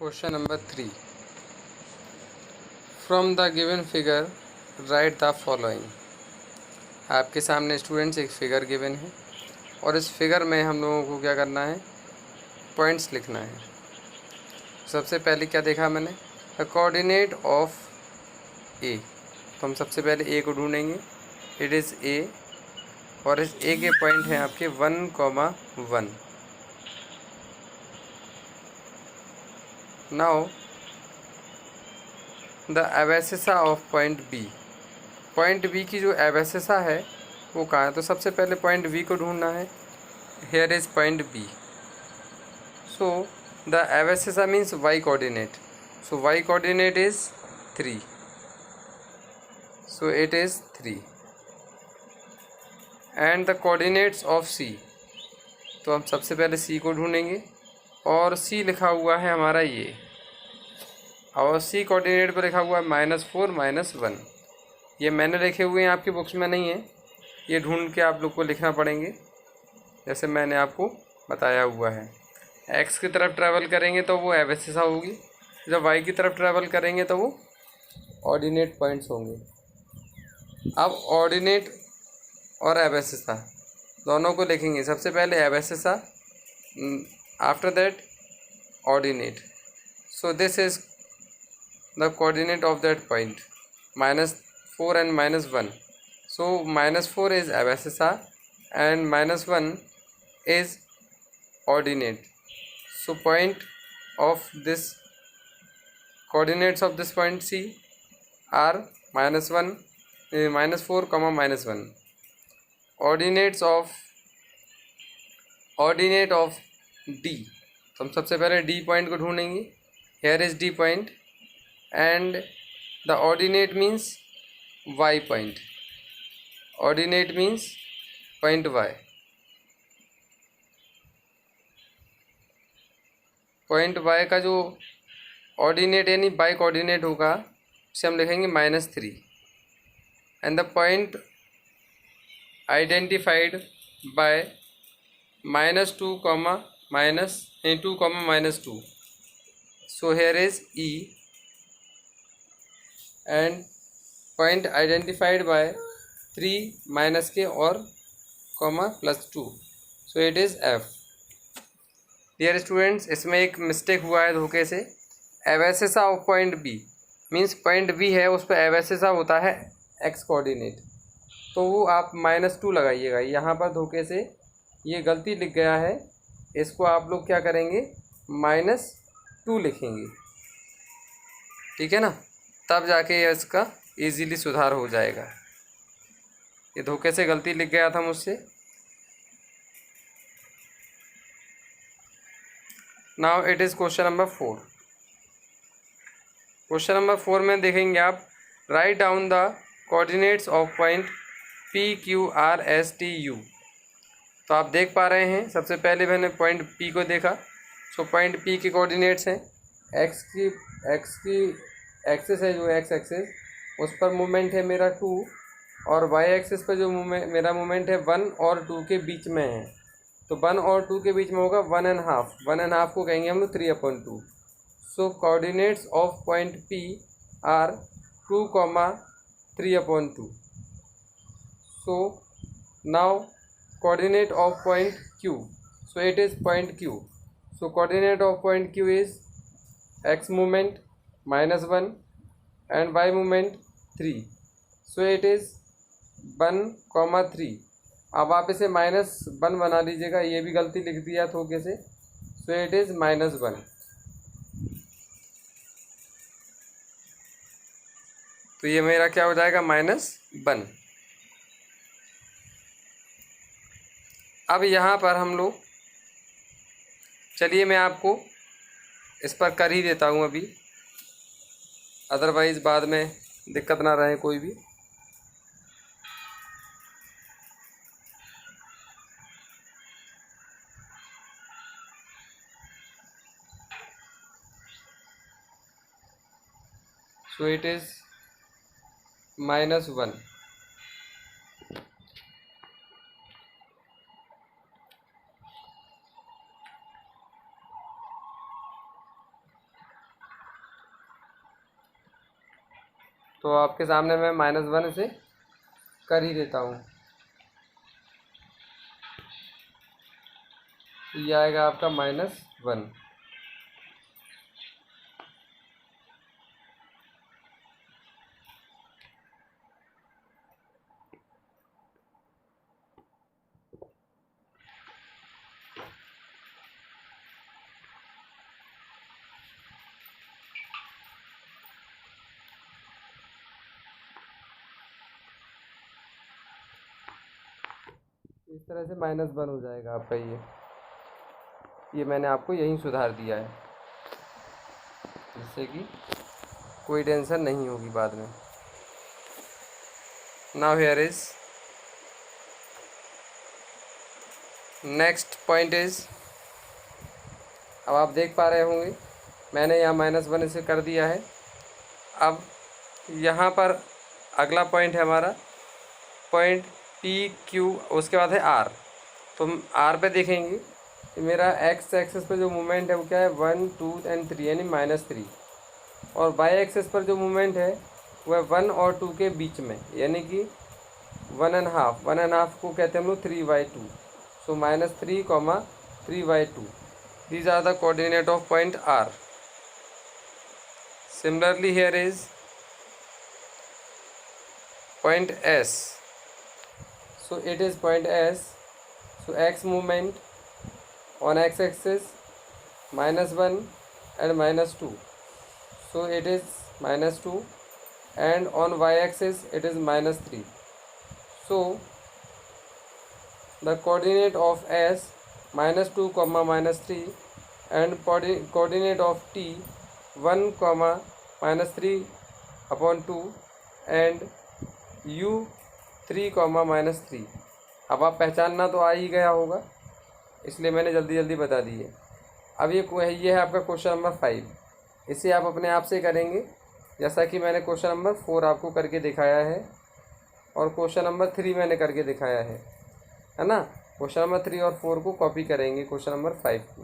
Question number 3. From the given figure, write the following. आपके सामने students एक figure given है और इस फिगर में हम लोगों को क्या करना है, पॉइंट्स लिखना है। सबसे पहले क्या देखा मैंने, द कोऑर्डिनेट ऑफ ए। तो हम सबसे पहले ए को ढूंढेंगे। इट इज़ ए और इस ए के पॉइंट हैं आपके 1,1। Now the abscissa of point B. Point B की जो एबेसिसा है वो कहाँ है, तो सबसे पहले पॉइंट बी को ढूंढना है। Here is point B. So the abscissa means Y coordinate. So Y coordinate is 3। So it is 3 and the coordinates of C. तो हम सबसे पहले सी को ढूंढेंगे और सी लिखा हुआ है हमारा ये, और सी कोऑर्डिनेट पर लिखा हुआ है -4 -1। ये मैंने लिखे हुए हैं, आपकी बुक्स में नहीं है। ये ढूंढ के आप लोग को लिखना पड़ेंगे जैसे मैंने आपको बताया हुआ है। एक्स की तरफ ट्रैवल करेंगे तो वो एबेसिसा होगी, जब वाई की तरफ ट्रैवल करेंगे तो वो ऑर्डिनेट पॉइंट्स होंगे। अब ऑर्डिनेट और एबेसिसा दोनों को लिखेंगे। सबसे पहले abscissa, after that ordinate. So this is the coordinate of that point, -4 and -1. So -4 is abscissa and -1 is ordinate. So point of this coordinates of this point C are -1, -4, -1. Ordinate of D। तो हम सबसे पहले D point को ढूंढेंगे। Here is D point and the ordinate means y point. Ordinate means point y. Point y का जो ordinate यानी by coordinate होगा उसे हम लिखेंगे -3 and the point identified by -2, -2. So here is E and point identified by 3 -k और +2. So it is F. Dear students, इसमें एक मिस्टेक हुआ है धोखे से। Abscissa of point B means point B है, उस पर एबेसिसा होता है एक्स कोऑर्डिनेट, तो वो आप -2 लगाइएगा। यहाँ पर धोखे से ये गलती लिख गया है, इसको आप लोग क्या करेंगे, -2 लिखेंगे। ठीक है ना, तब जाके इसका इजीली सुधार हो जाएगा। ये धोखे से गलती लिख गया था मुझसे। Now it is question number 4। Question number 4 में देखेंगे आप, write down the coordinates of point PQRSTU। तो आप देख पा रहे हैं, सबसे पहले मैंने पॉइंट P को देखा। सो पॉइंट P के कोऑर्डिनेट्स हैं, एक्स की एक्सिस है जो एक्स एक्सिस, उस पर मूवमेंट है मेरा 2 और वाई एक्सिस पर जो मेरा मूवमेंट है 1 और 2 के बीच में है। तो 1 और 2 के बीच में होगा 1.5। 1.5 को कहेंगे हम लोग 3/2। So coordinates of point P are 2, 3/2। So now coordinate of point Q। So it is point Q। So coordinate of point Q is x movement -1 and y movement 3. So it is 1, 3. अब आप इसे -1 बना लीजिएगा, ये भी गलती लिख दिया थोड़े से। So it is -1। तो ये मेरा क्या हो जाएगा, -1। अब यहाँ पर हम लोग, चलिए मैं आपको इस पर कर ही देता हूँ अभी, अदरवाइज़ बाद में दिक्कत ना रहे कोई भी। सो इट इज़ -1। तो आपके सामने मैं -1 से कर ही देता हूँ। ये आएगा आपका -1। इस तरह से -1 हो जाएगा आपका ये मैंने आपको यहीं सुधार दिया है, जिससे कि कोई टेंशन नहीं होगी बाद में। Now here is next point is, अब आप देख पा रहे होंगे मैंने यहाँ -1 इसे कर दिया है। अब यहाँ पर अगला पॉइंट है हमारा पॉइंट PQ, उसके बाद है R। तो हम R पे देखेंगे कि मेरा x एक्सेस पर जो मूवमेंट है वो क्या है 1 2 एंड 3 यानी -3, और y एक्सेस पर जो मूवमेंट है वह 1 और 2 के बीच में यानी कि 1.5 को कहते हैं हम लोग 3/2। सो -3, 3/2, these are the coordinate of point R. Similarly here is point S. So it is point S. So x movement on x axis -1 and -2. So it is -2, and on y axis it is -3. So the coordinate of S -2, -3, and coordinate of T 1, -3/2 and U 3, -3। अब आप पहचानना तो आ ही गया होगा, इसलिए मैंने जल्दी जल्दी बता दी है। अब ये है आपका क्वेश्चन नंबर 5। इसे आप अपने आप से करेंगे, जैसा कि मैंने क्वेश्चन नंबर 4 आपको करके दिखाया है और क्वेश्चन नंबर 3 मैंने करके दिखाया है ना। क्वेश्चन नंबर 3 और 4 को कॉपी करेंगे क्वेश्चन नंबर 5 को।